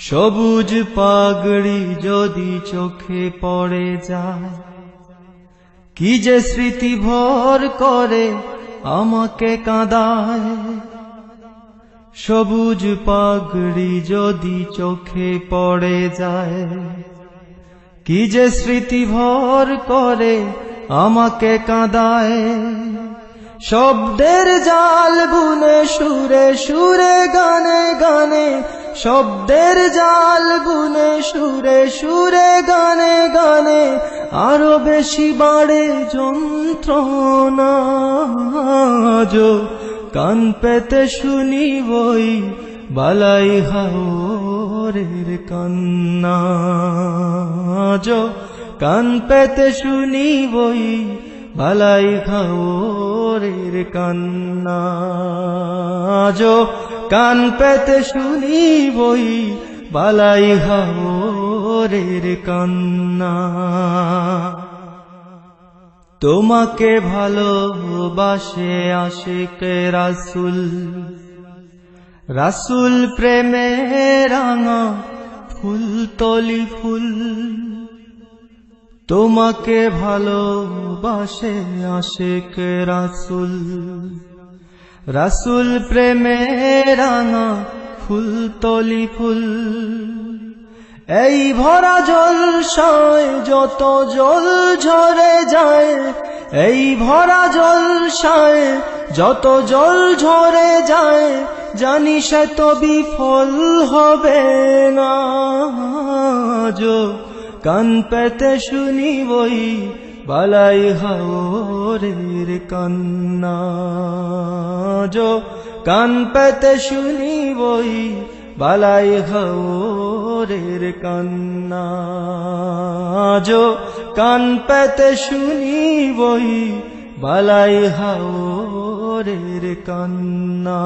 সবুজ পাগড়ি যদি চোখে পড়ে যায়, কি যে স্মৃতি ভর করে আমাকে কাঁদায়। সবুজ পাগড়ি যদি চোখে পড়ে যায়, কি যে স্মৃতি ভর করে আমাকে কাঁদায়। শব্দের জাল বুনে সুরে সুরে গানে গানে, শব্দের জাল বুনে সুরে সুরে গানে গানে, আরো বেশি বাড়ে যন্ত্রণা। আজো কান পেতে শুনি বই বালাই হাওরের কান্না। আজো কান পেতে শুনি বই বালাই হাওরের কান্না। আজো কান পেতে শুনি বই বালাই হাওরের কান্না। তোমাকে ভালোবাসে আশিকে রাসূল, রাসূল প্রেমে রাঙা ফুল তলি ফুল। তোমাকে ভালোবাসে আশিকে রাসূল, রাসূল প্রেমে রাঙা ফুল তলি ফুল। এই ভরা জলসায় যত জল ঝরে যায়, এই ভরা জলসায় যত জল ঝরে যায়, জানি সে তো বিফল হবে না। আজো কান পেতে শুনি বই বালাই হাওরের কান্না। আজো কান পেতে শুনি বই বালাই হাওরের কান্না। আজো কান পেতে শুনি বই বালাই হাওরের কান্না।